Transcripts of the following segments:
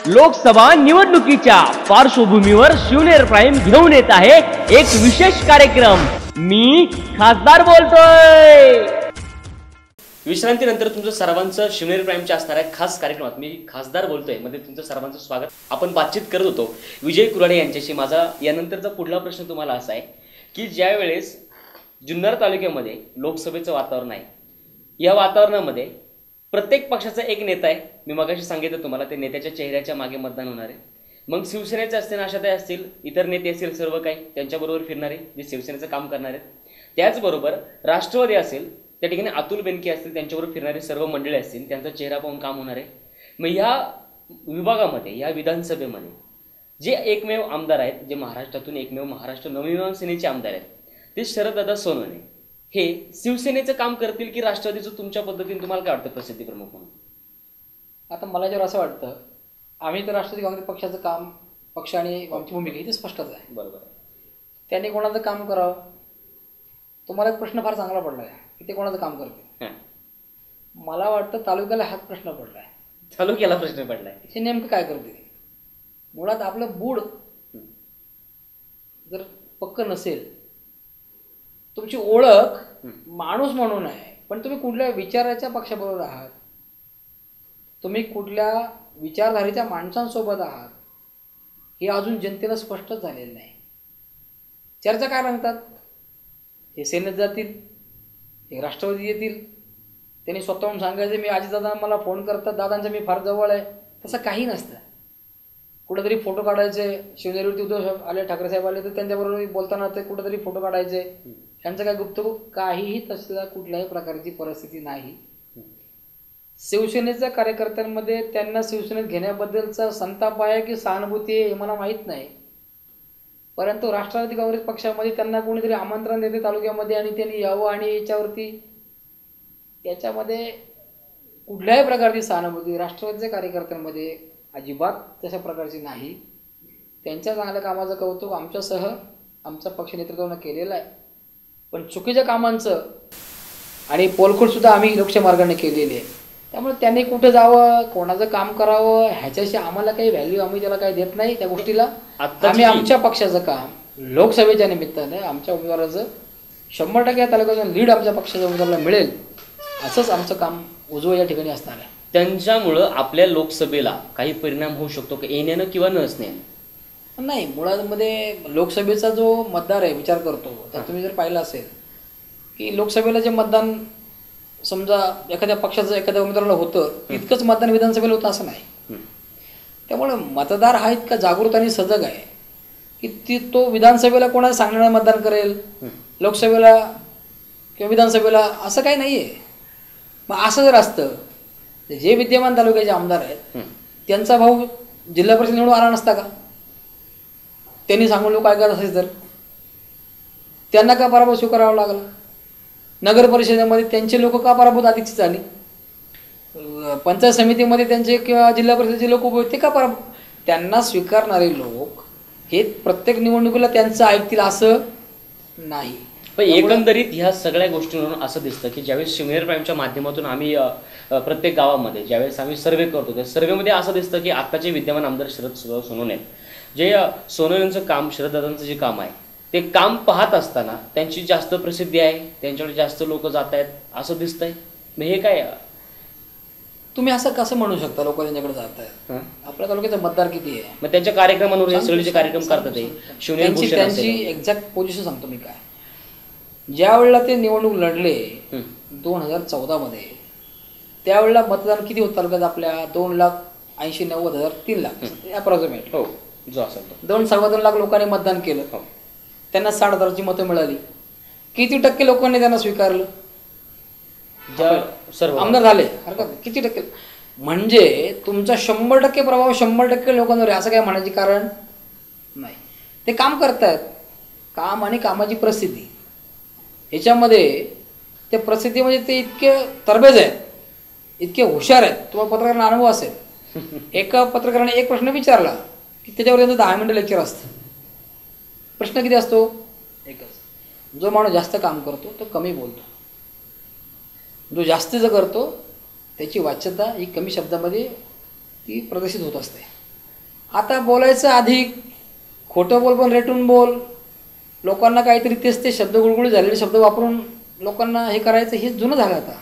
लोकसभा निवडणुकीच्या पार्श्वभूमीवर शिवनेर प्राईम घेऊन येत आहे एक विशेष कार्यक्रम। मी खासदार बोलतोय। विश्रांतीनंतर तुमचं सर्वांचं शिवनेर प्राईमच्या असणाऱ्या खास कार्यक्रमात मी खासदार बोलतोय मध्ये तुमचं सर्वांचं स्वागत। आपण बातचीत करत होतो विजय कुराडे यांच्याशी। माझा यानंतरचा पुढला प्रश्न तुम्हाला असा आहे की ज्या वेळेस जुन्नर तालुक्यामध्ये लोकसभेचं वातावरण आहे, या वातावरणामध्ये प्रत्येक पक्षाचा एक नेता आहे। मी मगाशी सांगितलं तुम्हाला, ते नेत्याच्या चेहऱ्याच्या मागे मतदान होणार आहे। मग शिवसेनेचे असतील, आशाताई असतील, इतर नेते असतील, सर्व काही त्यांच्याबरोबर फिरणारे जे शिवसेनेचं काम करणार आहेत। त्याचबरोबर राष्ट्रवादी असेल, त्या ठिकाणी अतुल बेनके असतील, त्यांच्याबरोबर फिरणारे सर्व मंडळी असतील, त्यांचा चेहरा पाहून काम होणार आहे। मग ह्या विभागामध्ये, या विधानसभेमध्ये जे एकमेव आमदार आहेत, जे महाराष्ट्रातून एकमेव महाराष्ट्र नवनिर्माण सेनेचे आमदार आहेत, ते शरददादा सोनवणे हे शिवसेनेचं काम करतील की राष्ट्रवादीचं? तुमच्या पद्धतीने तुम्हाला काय वाटतं प्रसिद्धी प्रमुख म्हणून? आता मला जर असं वाटतं, आम्ही तर राष्ट्रवादी काँग्रेस पक्षाचं काम, पक्ष आणि आमची भूमिका ही स्पष्टच आहे। बरोबर, त्यांनी कोणाचं काम करावं? तुम्हाला एक प्रश्न फार चांगला पडला आहे की ते कोणाचं काम करते। मला वाटतं तालुक्याला हाच प्रश्न पडला आहे। तालुक्याला प्रश्न पडला आहे, हे नेमकं काय करते? मुळात आपलं बूड जर पक्क नसेल, तुमची ओळख माणूस म्हणून आहे, पण तुम्ही कुठल्या विचाराच्या पक्षाबरोबर आहात, तुम्ही कुठल्या विचारधारेच्या माणसांसोबत आहात, हे अजून जनतेला स्पष्टच झालेलं नाही। चर्चा काय रंगतात? हे सेनेत जातील, हे राष्ट्रवादी येतील, त्यांनी स्वतःहून सांगायचं मी अजितदादा मला फोन करतात, दादांचं मी फार जवळ आहे। तसं काही नसतं। कुठेतरी फोटो काढायचे, शिवनेरीवरती उद्धव आले, ठाकरे साहेब आले तर त्यांच्याबरोबर बोलताना ते कुठेतरी फोटो काढायचे, त्यांचं काय गुप्तगुप्त काहीही तसल्या कुठल्याही प्रकारची परिस्थिती नाही। शिवसेनेच्या कार्यकर्त्यांमध्ये त्यांना शिवसेनेत घेण्याबद्दलचा संताप आहे की सहानुभूती आहे हे मला माहीत नाही, परंतु राष्ट्रवादी काँग्रेस पक्षामध्ये त्यांना कोणीतरी आमंत्रण देते तालुक्यामध्ये आणि त्यांनी यावं, आणि याच्यामध्ये कुठल्याही प्रकारची सहानुभूती राष्ट्रवादीच्या कार्यकर्त्यांमध्ये अजिबात तशा प्रकारची नाही। त्यांच्या चांगल्या कामाचं कौतुक आमच्यासह आमचा पक्ष नेतृत्वानं केलेलं आहे, पण चुकीच्या कामांचं आणि पोलखोलसुद्धा आम्ही लोकशाही मार्गाने केलेली आहे। त्यामुळे त्यांनी कुठं जावं, कोणाचं काम करावं, ह्याच्याशी आम्हाला काही व्हॅल्यू आम्ही त्याला काही देत नाही त्या गोष्टीला। आम्ही आमच्या पक्षाचं काम लोकसभेच्या निमित्ताने आमच्या उमेदवाराचं 100% या तालुक्याचं लीड आमच्या पक्षाच्या उमेदवाराला मिळेल, असंच आमचं काम उजवं या ठिकाणी असणार आहे। त्यांच्यामुळं आपल्या लोकसभेला काही परिणाम होऊ शकतो का, येण्यानं किंवा नसण्यानं? नाही, मुळामध्ये लोकसभेचा जो मतदार आहे विचार करतो, तर तुम्ही जर पाहिलं असेल की लोकसभेला जे मतदान समजा एखाद्या पक्षाचं एखाद्या उमेदवाराला होतं, इतकंच मतदान विधानसभेला होतं असं नाही। त्यामुळे मतदार हा इतका जागृत आणि सजग आहे की तो विधानसभेला कोणाला सांगण्याला मतदान करेल, लोकसभेला किंवा विधानसभेला असं काही नाही आहे। मग असं जर असतं, जे विद्यमान तालुक्याचे आमदार आहेत त्यांचा भाऊ जिल्हा परिषद निवडून आला नसता का? त्यांनी सांगून लोक काय करत असेल तर त्यांना का पराभव स्वीकारावा लागला? नगर परिषदेमध्ये त्यांचे लोक का पराभूत अधिकची झाली? पंचायत समितीमध्ये त्यांचे किंवा जिल्हा परिषदेचे लोक उभे होते का पराभूत? त्यांना स्वीकारणारे लोक हे प्रत्येक निवडणुकीला त्यांचं ऐकतील असं नाही। पण एकंदरीत ह्या सगळ्या गोष्टींवरून असं दिसतं की ज्यावेळेस शिवनेर प्राईमच्या माध्यमातून आम्ही प्रत्येक गावामध्ये ज्यावेळेस आम्ही सर्वे करतो, त्या सर्वेमध्ये असं दिसतं की आत्ताचे विद्यमान आमदार शरद सोनवणे, जे सोनवणेंचं काम, शरददादांचं जे काम आहे, ते काम पाहत असताना त्यांची जास्त प्रसिद्धी आहे, त्यांच्याकडे जास्त लोक जात आहेत असं दिसतंय। मग हे काय तुम्ही असं कसं म्हणू शकता लोक त्यांच्याकडे जात आहेत? आपल्या तालुक्याचं मतदार किती आहे? मग त्यांच्या कार्यक्रमांवर हे सगळे जे कार्यक्रम करतात ते शिवनेर भूषण त्यांची एक्झॅक्ट पोझिशन सांगतो मी काय। ज्या वेळेला ते निवडणूक लढले 2014 मध्ये, त्यावेळेला मतदान किती होतं तालुक्यात आपल्या? 2,80,90,000, 3,00,000 अप्रॉक्सिमेट, हो जो असेल तो 2-2.25 लाख लोकांनी मतदान केलं। त्यांना 60,000ची मतं मिळाली। किती टक्के लोकांनी त्यांना स्वीकारलं? सर्व आमदार झाले, हरकत किती टक्के? म्हणजे तुमचा 100% प्रभाव 100% लोकांवर आहे असं काय म्हणायचे कारण नाही। ते काम करतायत, काम आणि कामाची प्रसिद्धी ह्याच्यामध्ये, ते प्रसिद्धी म्हणजे ते इतके तरबेज आहेत, इतके हुशार आहेत। तुम्हाला पत्रकारांना अनुभव असेल, एका पत्रकाराने एक प्रश्न विचारला की त्याच्यावर त्यांचं 10 मिनिटं लेक्चर असतं। प्रश्न किती असतो? एकच। जो माणूस जास्त काम करतो तो कमी बोलतो, जो जास्तीचं करतो त्याची वाच्यता ही कमी शब्दामध्ये ती प्रदर्शित होत असते। आता बोलायचं अधिक, खोटं बोल पण रेटून बोल, लोकांना काहीतरी तेच ते शब्द गुळगुळी झालेले शब्द वापरून लोकांना हे करायचं, हे जुनं झालं आता.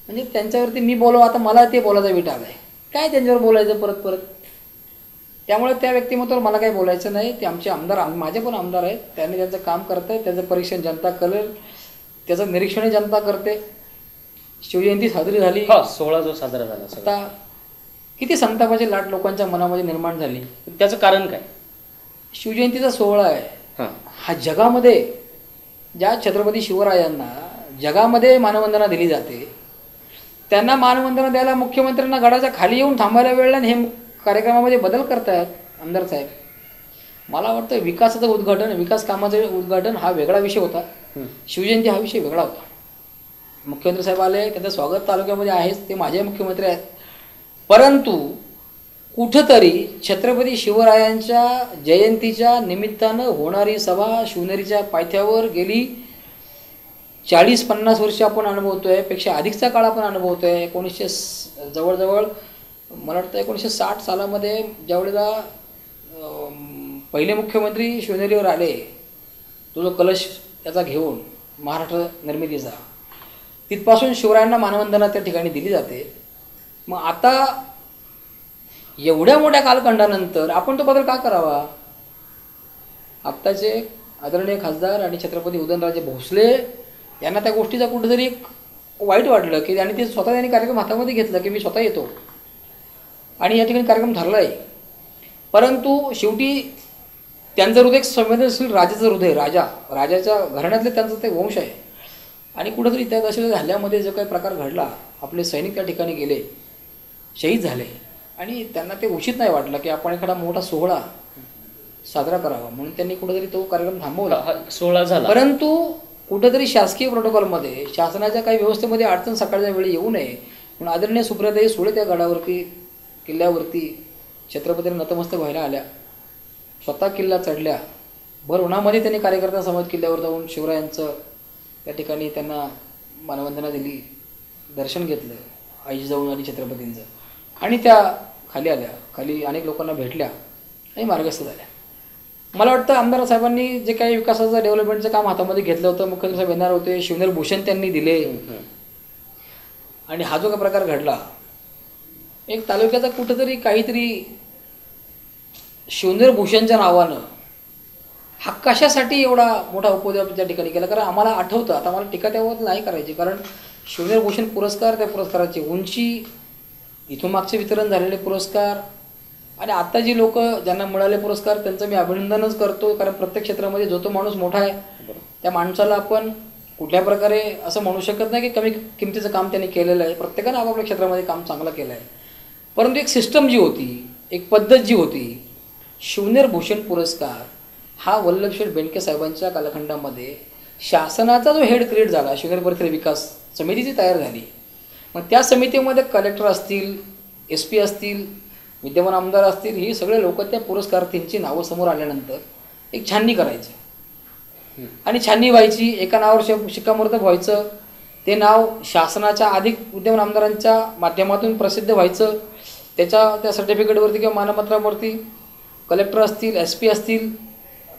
म्हणजे त्यांच्यावरती मी बोलावं, आता मला ते बोलायचा विटा आला आहे. काय त्यांच्यावर बोलायचं परत परत. त्यामुळे त्या व्यक्तिमत्वावर मला काही बोलायचं नाही. ते आमचे आमदार, माझे पण आमदार आहेत, त्यांनी त्यांचं काम करत आहेत, त्याचं परीक्षण जनता करेल, त्याचं निरीक्षणही जनता करते. शिवजयंती साजरी झाली, 16 जो साजरा झाला सगळा. आता किती संतापाची लाट लोकांच्या मनामध्ये निर्माण झाली. त्याचं कारण काय? शिवजयंतीचा सोहळा आहे हां, हा. जगामध्ये ज्या छत्रपती शिवरायांना जगामध्ये मानवंदना दिली जाते, त्यांना मानवंदना द्यायला मुख्यमंत्र्यांना गडाच्या खाली येऊन थांबायला वेळ नाही. हे कार्यक्रमामध्ये बदल करतायत आमदार साहेब. मला वाटतं विकासाचं उद्घाटन, विकास कामाचं उद्घाटन हा वेगळा विषय होता, शिवजयंती हा विषय वेगळा होता. मुख्यमंत्री साहेब आले, त्यांचं स्वागत तालुक्यामध्ये आहेच, ते माझे मुख्यमंत्री आहेत. परंतु कुठंतरी छत्रपती शिवरायांच्या जयंतीच्या निमित्तानं होणारी सभा शिवनेरीच्या पायथ्यावर गेली 40-50 वर्ष आपण अनुभवतोय, पेक्षा अधिकचा काळ आपण अनुभवतोय. जवळजवळ मला वाटतं 1960 सालामध्ये ज्यावेळेला पहिले मुख्यमंत्री शिवनेरीवर आले, तो जो कलश त्याचा घेऊन महाराष्ट्र निर्मितीचा, तिथपासून शिवरायांना मानवंदना त्या ठिकाणी दिली जाते. मग आता एवढ्या मोठ्या कालखंडानंतर आपण तो बदल का करावा? आत्ताचे आदरणीय खासदार आणि छत्रपती उदयनराजे भोसले यांना त्या गोष्टीचा कुठेतरी एक वाईट वाटलं की, आणि ते स्वतः त्यांनी कार्यक्रम हातामध्ये घेतला की मी स्वतः येतो आणि या ठिकाणी कार्यक्रम ठरला आहे. परंतु शेवटी त्यांचं हृदय संवेदनशील राजाचं हृदय, राजाच्या घराण्यातले त्यांचं ते वंश आहे. आणि कुठंतरी त्या दशेच्या हल्ल्यामध्ये जो काही प्रकार घडला, आपले सैनिक त्या ठिकाणी गेले, शहीद झाले, आणि त्यांना ते उचित नाही वाटलं की आपण एखादा मोठा सोहळा साजरा करावा, म्हणून त्यांनी कुठेतरी तो कार्यक्रम थांबवला. सोहळा झाला, परंतु कुठेतरी शासकीय प्रोटोकॉलमध्ये, शासनाच्या काही व्यवस्थेमध्ये अडचण सकाळच्या वेळी येऊ नये म्हणून आदरणीय सुप्रियाताई सुळे त्या गडावरती, किल्ल्यावरती छत्रपतींना नतमस्तक व्हायला आल्या, स्वतः किल्ला चढल्या. भर उन्हामध्ये त्यांनी कार्यकर्त्यांसमोर किल्ल्यावर जाऊन शिवरायांचं त्या ठिकाणी त्यांना मानवंदना दिली, दर्शन घेतलं, आई जाऊन आली छत्रपतींचं, आणि त्या खाली आल्या, खाली अनेक लोकांना भेटल्या आणि मार्गस्थ झाल्या. मला वाटतं आमदार साहेबांनी जे काही विकासाचं डेव्हलपमेंटचं काम हातामध्ये घेतलं होतं, मुख्यमंत्री साहेब येणार होते, शिवनेरी भूषण त्यांनी दिले, आणि हा जो काही प्रकार घडला, एक तालुक्याचा कुठंतरी काहीतरी शिवनेरी भूषणच्या नावानं हा कशासाठी एवढा मोठा उपद्रव त्या ठिकाणी केला? कारण आम्हाला आठवतं, आता मला टीका त्यावर नाही करायची, कारण शिवनेरी भूषण पुरस्कार, त्या पुरस्काराची उंची, इथून मागचे वितरण झालेले पुरस्कार, आणि आता जी लोक ज्यांना मिळाले पुरस्कार त्यांचं मी अभिनंदनच करतो. कारण प्रत्येक क्षेत्रामध्ये जो तो माणूस मोठा आहे, त्या माणसाला आपण कुठल्या प्रकारे असं म्हणू शकत नाही की कमी किमतीचं काम त्यांनी केलेलं आहे. प्रत्येकानं आपापल्या क्षेत्रामध्ये काम चांगलं केलं आहे. परंतु एक सिस्टम जी होती, एक पद्धत जी होती, शिवनेरी भूषण पुरस्कार हा वल्लभशेठ बेनके साहेबांच्या कालखंडामध्ये शासनाचा जो हेड क्रिएट झाला, शिवनेरी परिसर विकास समितीची तयार झाली. मग त्या समितीमध्ये कलेक्टर असतील, SP असतील, विद्यमान आमदार असतील, ही सगळे लोक त्या पुरस्कारार्थींची नावं समोर आल्यानंतर एक छाननी करायची, आणि छाननी व्हायची, एका नावावर शिक्कामोर्तब व्हायचं, ते नाव शासनाच्या अधिक विद्यमान आमदारांच्या माध्यमातून प्रसिद्ध व्हायचं. त्या सर्टिफिकेटवरती किंवा मानपत्रावरती कलेक्टर असतील, SP असतील,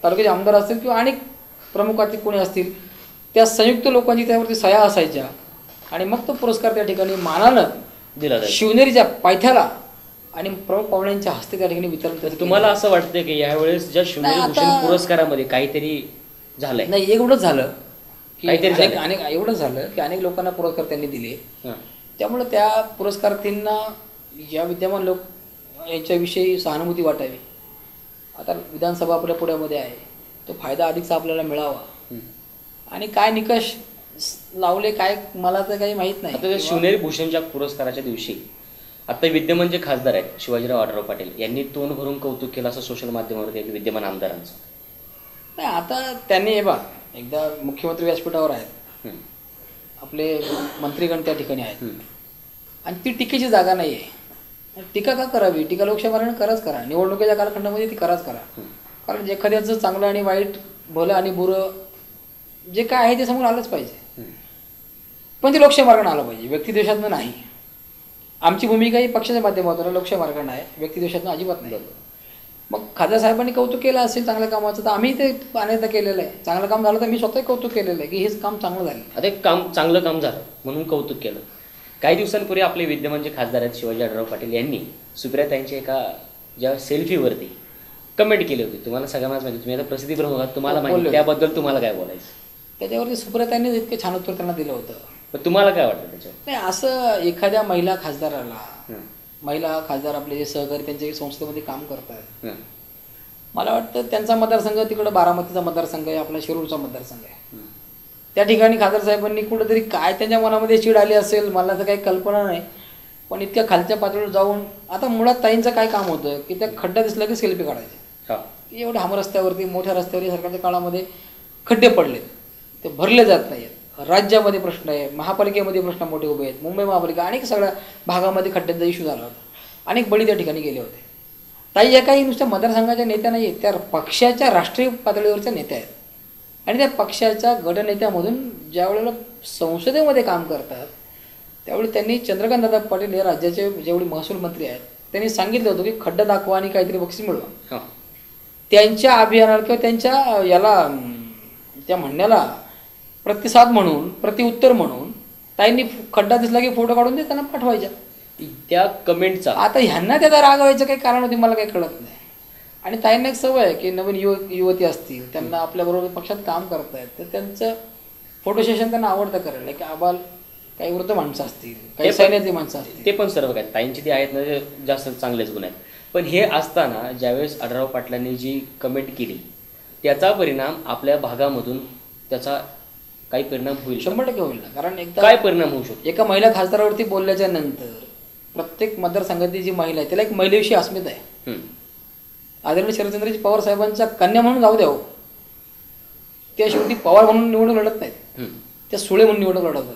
तालुक्याचे आमदार असतील किंवा अनेक प्रमुख अतिथी कोणी असतील, त्या संयुक्त लोकांची त्यावरती सह्या असायच्या, आणि मग तो पुरस्कार त्या ठिकाणी मानानं दिला जाईल शिवनेरीच्या पायथ्याला आणि प्रमुख पाहुण्यांच्या हस्ते त्या ठिकाणी वितरण करते. तुम्हाला असं वाटतं की यावेळेस ज्या शिवनेरी भूषण पुरस्कारामध्ये काहीतरी झालंय? नाही, एवढंच झालं की काहीतरी एवढंच झालं की अनेक लोकांना पुरस्कार त्यांनी दिले. त्यामुळे त्या पुरस्कारार्थींना या विद्यमान लोक यांच्याविषयी सहानुभूती वाटावी. आता विधानसभा आपल्या पुण्यामध्ये आहे, तो फायदा अधिकचा आपल्याला मिळावा, आणि काय निकष लावले काय मला तर काही माहीत नाही. आता शिवनेरी भूषणच्या पुरस्काराच्या दिवशी आता विद्यमान जे खासदार आहेत शिवाजीराव आढळराव पाटील यांनी तोंड भरून कौतुक केलं असं सोशल माध्यमावरती विद्यमान आमदारांचं. नाही, आता त्यांनी हे बा एकदा मुख्यमंत्री व्यासपीठावर आहेत, आपले मंत्रीगण त्या ठिकाणी आहेत, आणि ती टीकेची जागा नाही आहे. टीका का करावी? टीका लोकशाही मार्गाने कराच करा, निवडणुकीच्या कालखंडामध्ये ती कराच करा. कारण एखाद्याचं चांगलं आणि वाईट, भलं आणि बुरं जे काय आहे ते समोर आलंच पाहिजे, पण ते लोकशाही मार्गाने आलं पाहिजे, व्यक्तिद्वेषातनं नाही. आमची भूमिका ही पक्षाच्या माध्यमातून लोकशाही मार्गाने आहे, व्यक्तिद्वेषातनं अजिबात नाही. मग खासदार साहेबांनी कौतुक केलं असेल चांगल्या कामाचं, तर आम्ही ते अनेकदा केलेलं आहे. चांगलं काम झालं तर मी स्वतःही कौतुक केलेलं आहे की हे काम चांगलं झालं. आता एक चांगलं काम झालं म्हणून कौतुक केलं. काही दिवसांपूर्वी आपले विद्यमान जे खासदार आहेत शिवाजी आढळराव पाटील यांनी सुप्रियाताईंच्या एका ज्या सेल्फीवरती कमेंट केली होती. तुम्हाला सगळ्यांनाच माहिती, तुम्ही आता प्रसिद्धी प्रमुख आहात, तुम्हाला माहिती, त्याबद्दल तुम्हाला काय बोलायचं? त्याच्यावरती सुप्रियाताईंनीच इतके छान उत्तर त्यांना दिलं होतं. पण तुम्हाला काय वाटतं त्याच्यावर? नाही, असं एखाद्या महिला खासदाराला, महिला खासदार आपले जे सहकारी त्यांच्या संस्थेमध्ये काम करतात, मला वाटतं त्यांचा मतदारसंघ तिकडं बारामतीचा मतदारसंघ आहे, आपला शिरूरचा मतदारसंघ आहे. त्या ठिकाणी खासदार साहेबांनी कुठेतरी काय त्यांच्या मनामध्ये चीड आली असेल, मला तर काही कल्पना नाही. पण इतक्या खालच्या पातळीवर जाऊन, आता मुळात ताईंचं काय काम होतं की त्या खड्डा दिसला की सेल्फी काढायचे. एवढ्या हमरस्त्यावरती, मोठ्या रस्त्यावरती सरकारच्या काळामध्ये खड्डे पडले, ते भरले जात नाहीत. राज्यामध्ये प्रश्न आहे, महापालिकेमध्ये प्रश्न मोठे उभे आहेत, मुंबई महापालिका अनेक सगळ्या भागामध्ये खड्ड्यांचा इश्यू झाला होता, अनेक बळी त्या ठिकाणी गेले होते. ताई या काही नुसत्या मतदारसंघाच्या नेत्या नाही आहेत, त्या पक्षाच्या राष्ट्रीय पातळीवरच्या नेत्या आहेत. आणि त्या पक्षाच्या गटनेत्यामधून ज्या वेळेला संसदेमध्ये काम करतात त्यावेळी त्यांनी चंद्रकांतदादा पाटील हे राज्याचे जेवढे महसूल मंत्री आहेत त्यांनी सांगितलं होतं की खड्डा दाखवा आणि काहीतरी बक्षीस मिळवा. त्यांच्या अभियानाला किंवा त्यांच्या याला त्या म्हणण्याला प्रतिसाद म्हणून, प्रतिउत्तर म्हणून ताईंनी खड्डा दिसला की फोटो काढून त्यांना पाठवायच्या. त्या कमेंटचा आता ह्यांना त्याचा राग व्हायचं काही कारण होती मला काही कळत नाही. आणि ताईंना एक सवय आहे की नवीन युवती असतील, त्यांना आपल्याबरोबर पक्षात काम करतायत, तर त्यांचं फोटो सेशन त्यांना आवडतं करायला. की आबाल काही वृद्ध माणसं असतील, काही सैन्यातली माणसं असतील, ते पण सर्व काय ताईंची ती आहेत ना, जास्त चांगलेच गुण आहेत. पण हे असताना ज्यावेळेस आढळराव पाटलांनी जी कमेंट केली त्याचा परिणाम आपल्या भागामधून त्याचा काही परिणाम होईल? 100% होईल ना. कारण एकदा काय परिणाम होऊ शकतो? एका महिला खासदारावरती बोलल्याच्या नंतर प्रत्येक मतदारसंघातली जी महिला आहे त्याला एक महिलेविषयी अस्मिता आहे. आदरणीय शरदचंद्रजी पवार साहेबांच्या कन्या म्हणून जाऊ द्यावं, त्या शेवटी पवार म्हणून निवडणूक लढत नाहीत, त्या सुळे म्हणून निवडणूक लढवतात.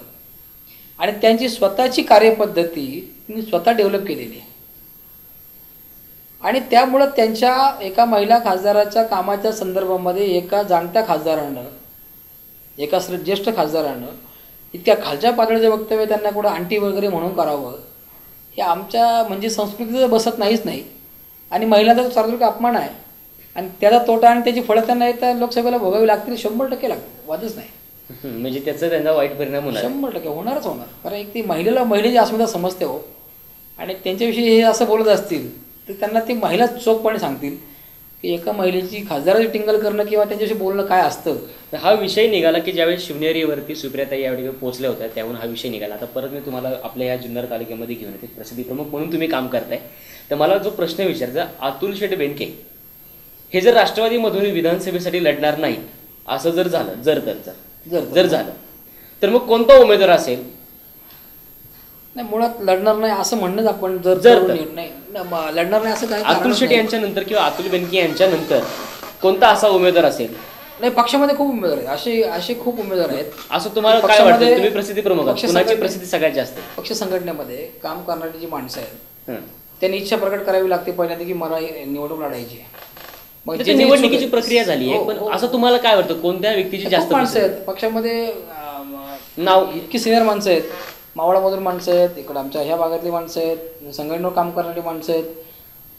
आणि त्यांची स्वतःची कार्यपद्धती त्यांनी स्वतः डेव्हलप केलेली आहे. आणि त्यामुळं त्यांच्या एका महिला खासदाराच्या कामाच्या संदर्भामध्ये एका जाणत्या खासदारानं, एका ज्येष्ठ खासदारानं इतक्या खालच्या पातळीचं वक्तव्य त्यांना कुठं आंटी वगैरे म्हणून करावं, हे आमच्या म्हणजे संस्कृतीचं बसत नाहीच नाही. आणि महिलांचा तो सार्वत्रिक अपमान आहे. आणि त्याचा तोटा आणि त्याची फळं त्यांना येतात लोकसभेला भोगावी लागतील, 100% लागतील, वादच नाही. म्हणजे त्याचा त्यांचा वाईट परिणाम होणार? 100% होणारच होणार. कारण एक ती महिलेची अस्मिता समजते हो. आणि त्यांच्याविषयी हे असं बोलत असतील तर त्यांना ती महिला चोखपणे सांगतील की एका महिलेची खासदाराची टिंगल करणं किंवा त्यांच्याविषयी बोलणं काय असतं. हा विषय निघाला की ज्यावेळेस शिवनेरीवरती सुप्रियाताई यावेळी पोहोचल्या होत्या त्याहून हा विषय निघाला. आता परत मी तुम्हाला आपल्या या जुन्नर तालुक्यामध्ये घेऊन येते, प्रसिद्धी प्रमुख म्हणून तुम्ही काम करताय. तर मला जो प्रश्न विचारायचा, अतुल शेठ बेनके हे जर राष्ट्रवादीमधून विधानसभेसाठी लढणार नाही असं जर झालं, जर झालं तर मग कोणता उमेदवार असेल? नाही, मुळात लढणार नाही असं म्हणणंच आपण जर नाही लढणार नाही असं काय, अतुल शेट्टी यांच्या नंतर किंवा अतुल बेनके यांच्या नंतर कोणता असा उमेदवार असेल? नाही, पक्षामध्ये खूप उमेदवार आहेत, असे खूप उमेदवार आहेत. असं तुम्हाला काय वाटतं? तुम्ही प्रसिद्धी प्रमुख आहात, कुणाची प्रसिद्धी सगळ्यात जास्त? पक्ष संघटनेमध्ये काम करणारी जी माणसं आहेत त्यांनी इच्छा प्रकट करावी लागते पहिल्यांदा की मला निवडणूक लढायची आहे. मग जी निवडणुकीची प्रक्रिया झाली आहे, पण असं तुम्हाला काय वाटतं कोणत्या व्यक्तीची जास्त माणसं आहेत पक्षामध्ये? नाव इतकी सिनियर माणसं आहेत, मावळामधून माणसं आहेत, इकडं आमच्या ह्या भागातली माणसं आहेत, संघटनेवर काम करणारी माणसं आहेत.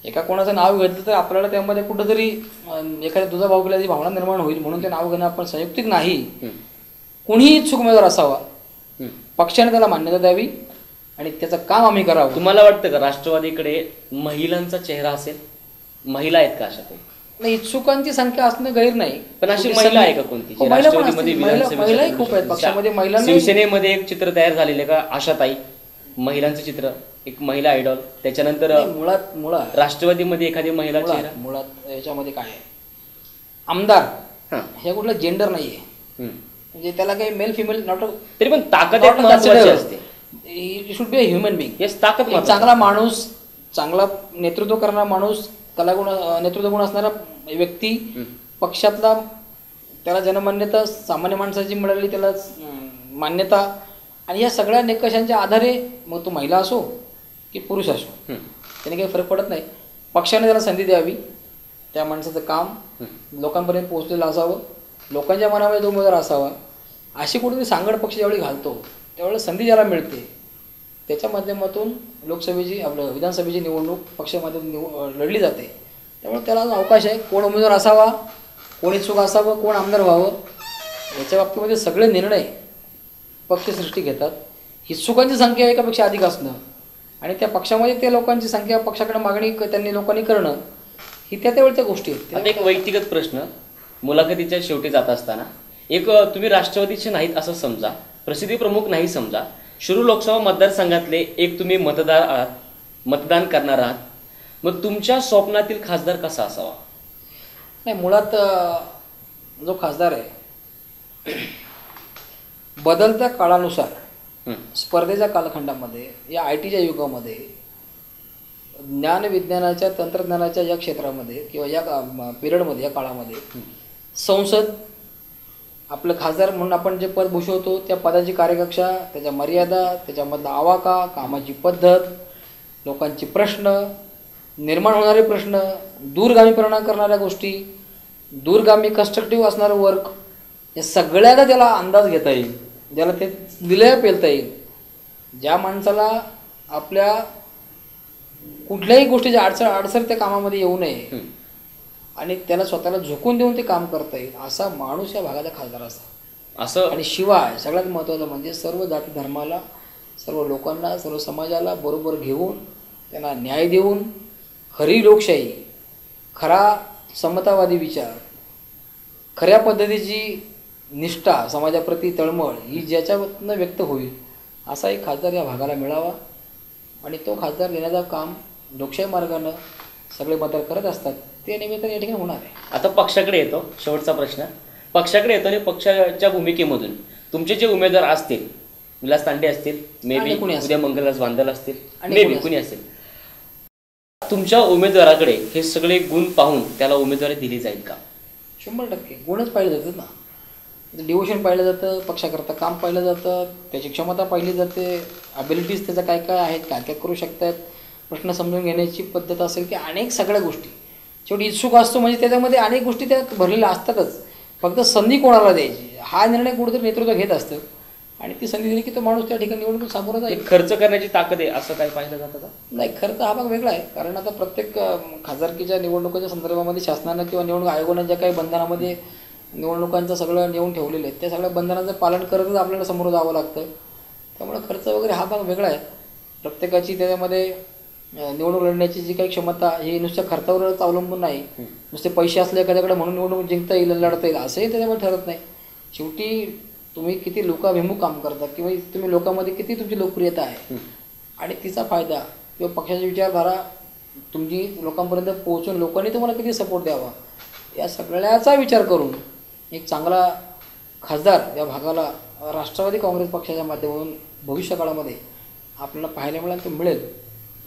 एका कोणाचं नाव घेतलं तर आपल्याला त्यामध्ये कुठंतरी एखाद्या दुधा भाव केल्याची भावना निर्माण होईल, म्हणून ते नाव घेणं आपण संयुक्तिक नाही. कुणीही इच्छुक उमेदवार असावा, पक्षाने त्याला मान्यता द्यावी आणि त्याचं काम आम्ही करावं. तुम्हाला वाटतं का राष्ट्रवादीकडे महिलांचा चेहरा असेल? महिला आहेत का अशा? नाही, इच्छुकांची संख्या असणं गैर नाही, पण अशी महिला आहे का कोणती? महिलाही खूप आहेत पक्षामध्ये. महिलांना शिवसेनेमध्ये एक चित्र तयार झालेलं का आशाताई, महिलांचं चित्र, एक महिला आयडॉल. त्याच्यानंतर मुळात राष्ट्रवादीमध्ये एखादी महिला चेहरा. मुळात याच्यामध्ये काय आहे, आमदार हे कुठलं जेंडर नाहीये, म्हणजे त्याला काही मेल फिमेल नॉट, तरी पण ताकद एक महत्त्वाची असते. It should be a human being. Yes, ताकद. चांगला माणूस, चांगला नेतृत्व करणारा माणूस, कलागुण, नेतृत्व गुण असणारा व्यक्ती पक्षातला, त्याला जनमान्यता सामान्य माणसाची मिळाली, त्याला मान्यता, आणि या सगळ्या निकषांच्या आधारे मग तो महिला असो की पुरुष असो त्याने काही फरक पडत नाही. पक्षाने त्याला संधी द्यावी, त्या माणसाचं काम लोकांपर्यंत पोहोचलेलं असावं, लोकांच्या मनामध्ये तो उमेदवार असावा. अशी कुठेतरी सांगड पक्ष ज्यावेळी घालतो त्यावेळेला संधी ज्याला मिळते त्याच्या माध्यमातून लोकसभेची, आपलं विधानसभेची निवडणूक पक्षामध्ये लढली जाते. त्यामुळे त्याला अवकाश आहे. कोण उमेदवार असावा, कोण इच्छुक असावं, कोण आमदार व्हावं, याच्या बाबतीमध्ये सगळे निर्णय पक्षसृष्टी घेतात. इच्छुकांची संख्या एकापेक्षा अधिक असणं आणि त्या पक्षामध्ये त्या लोकांची संख्या पक्षाकडे मागणी त्यांनी लोकांनी करणं ही त्या वेळच्या गोष्टी आहेत. आता एक व्यक्तिगत प्रश्न, मुलाखतीच्या शेवटी जात असताना एक तुम्ही राष्ट्रवादीचे नाहीत असं समजा, प्रसिद्धी प्रमुख नाही समजा, शिरूर लोकसभा मतदारसंघातले एक तुम्ही मतदार आहात, मतदान करणार आहात, मग तुमच्या स्वप्नातील खासदार कसा असावा? नाही, मुळात जो खासदार आहे बदलत्या काळानुसार स्पर्धेच्या कालखंडामध्ये या ITच्या युगामध्ये ज्ञान विज्ञानाच्या तंत्रज्ञानाच्या या क्षेत्रामध्ये किंवा या पिरियडमध्ये या काळामध्ये संसद आपलं खासदार म्हणून आपण जे पद भूषवतो त्या पदाची कार्यकक्षा, त्याच्या मर्यादा, त्याच्यामधला आवाका, कामाची पद्धत, लोकांचे प्रश्न, निर्माण होणारे प्रश्न, दूरगामी परिणाम करणाऱ्या गोष्टी, दूरगामी कन्स्ट्रक्टिव्ह असणारं वर्क, या सगळ्याला त्याला अंदाज घेता येईल, ज्याला ते दिलया पेलता येईल. ज्या माणसाला आपल्या कुठल्याही गोष्टीची अडसर त्या कामामध्ये येऊ नये आणि त्याला स्वतःला झोकून देऊन ते काम करता येईल असा माणूस या भागाचा खासदार असा असं. आणि शिवाय सगळ्यात महत्त्वाचं म्हणजे सर्व जाती धर्माला, सर्व लोकांना, सर्व समाजाला बरोबर घेऊन त्यांना न्याय देऊन खरी लोकशाही, खरा समतावादी विचार, खऱ्या पद्धतीची निष्ठा, समाजाप्रती तळमळ ही ज्याच्यातनं व्यक्त होईल असा एक खासदार या भागाला मिळावा. आणि तो खासदार देण्याचं काम लोकशाही मार्गानं सगळे मतदार करत असतात, ते निमित्ताने या ठिकाणी होणार आहे. आता पक्षाकडे येतो, शेवटचा प्रश्न पक्षाकडे येतो आणि पक्षाच्या भूमिकेमधून तुमचे जे उमेदवार असतील, विलास तांडे असतील, मे बी उद्या मंगलराज बांदल असतील, मे बी कुणी असेल, तुमच्या उमेदवाराकडे हे सगळे गुण पाहून त्याला उमेदवारी दिली जाईल का? 100% गुणच पाहिलं जातात ना. डिवोशन पाहिलं जातं, पक्षाकरता काम पाहिलं जातं, त्याची क्षमता पाहिली जाते, ॲबिलिटीज त्याच्या काय काय आहेत, काय काय करू शकतात, प्रश्न समजून घेण्याची पद्धत असेल की अनेक सगळ्या गोष्टी. शेवटी इच्छुक असतो म्हणजे त्याच्यामध्ये अनेक गोष्टी त्यात भरलेल्या असतातच, फक्त संधी कोणाला द्यायची हा निर्णय कुठेतरी नेतृत्व घेत असतं आणि ती संधी दिली की तो माणूस त्या ठिकाणी निवडणूक सामोरं जाईल. खर्च करण्याची ताकद आहे असं काय पाहिलं जातं का? नाही, खर्च हा भाग वेगळा आहे. कारण आता प्रत्येक खासदारकीच्या निवडणुकीच्या संदर्भामध्ये शासनानं किंवा निवडणूक आयोगानं ज्या काही बंधनामध्ये निवडणुकांचं सगळं नेऊन ठेवलेलं आहे त्या सगळ्या बंधनांचं पालन करतच आपल्याला समोर जावं लागतं. त्यामुळे खर्च वगैरे हा भाग वेगळा आहे. प्रत्येकाची त्याच्यामध्ये निवडणूक लढण्याची जी काही क्षमता ही नुसत्या खर्चावरच अवलंबून नाही. नुसते पैसे असले एखाद्याकडे म्हणून निवडणूक जिंकता येईल, लढता येईल असंही त्याच्यामध्ये ठरत नाही. शेवटी तुम्ही किती लोकाभिमुख काम करता किंवा तुम्ही लोकांमध्ये किती तुमची लोकप्रियता आहे आणि तिचा फायदा किंवा पक्षाची विचारधारा तुमची लोकांपर्यंत पोहोचून लोकांनी तुम्हाला किती सपोर्ट द्यावा या सगळ्याचा विचार करून एक चांगला खासदार या भागाला राष्ट्रवादी काँग्रेस पक्षाच्या माध्यमातून भविष्यकाळामध्ये आपल्याला पाहायला मिळेल, तो मिळेल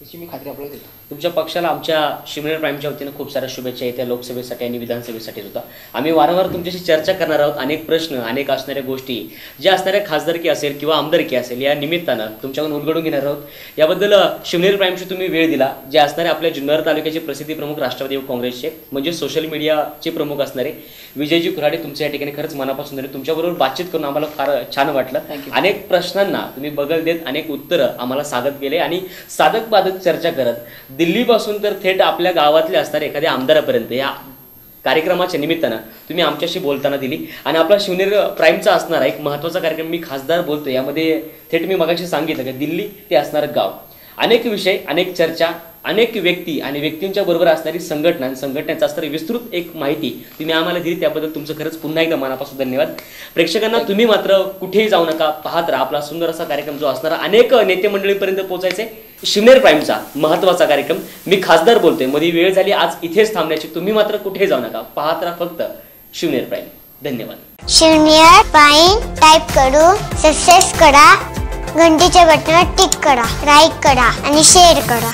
याची मी खात्री आपल्याला देतो. तुमच्या पक्षाला आमच्या शिवनेरी प्राईमच्या वतीनं खूप साऱ्या शुभेच्छा येत्या लोकसभेसाठी आणि विधानसभेसाठी सुद्धा. आम्ही वारंवार तुमच्याशी चर्चा करणार आहोत. अनेक प्रश्न, अनेक असणाऱ्या गोष्टी ज्या असणाऱ्या खासदारकी असेल किंवा आमदारकी असेल या निमित्तानं तुमच्याकडून उलगडून घेणार आहोत. याबद्दल शिवनेरी प्राईमशी तुम्ही वेळ दिला. जे असणारे आपल्या जुन्नर तालुक्याचे प्रसिद्धी प्रमुख राष्ट्रवादी काँग्रेसचे म्हणजे सोशल मीडियाचे प्रमुख असणारे विजयजी कुऱ्हाडे, तुमच्या या ठिकाणी खरंच मनापासून झाले. तुमच्याबरोबर बातचीत करून आम्हाला फार छान वाटलं. अनेक प्रश्नांना तुम्ही बगल देत अनेक उत्तरं आम्हाला सादर केले आणि साधक बाधक चर्चा करत दिल्लीपासून तर थेट आपल्या गावातले असणारे एखाद्या आमदारापर्यंत या कार्यक्रमाच्या निमित्तानं तुम्ही आमच्याशी बोलताना दिली. आणि आपला शिवनेरी प्राईमचा असणारा एक महत्त्वाचा कार्यक्रम मी खासदार बोलतो यामध्ये थेट मी मगाशी सांगितलं की दिल्ली ते असणारं गाव, अनेक विषय, अनेक चर्चा, अनेक व्यक्ती आणि व्यक्तींच्या बरोबर असणारी संघटना आणि संघटनेचा असणारी विस्तृत एक माहिती तुम्ही आम्हाला दिली. त्याबद्दल तुमचं खरंच पुन्हा एकदा मनापासून धन्यवाद. प्रेक्षकांना तुम्ही मात्र कुठेही जाऊ नका, पाहत राहा. आपला सुंदर असा कार्यक्रम जो असणारा अनेक नेते मंडळींपर्यंत पोहोचायचे शिवनेरी प्राईमचा महत्त्वाचा कार्यक्रम मी खासदार बोलतोय मध्ये वेळ झाली आज इथेच थांबण्याची. तुम्ही मात्र कुठेही जाऊ नका, पाहत राहा फक्त शिवनेरी प्राईम. धन्यवाद. शिवनेरी प्राईम टाइप करू सबस्क्राइब करा, घंटीच्या बटनावर टिक करा, लाईक करा आणि शेअर करा.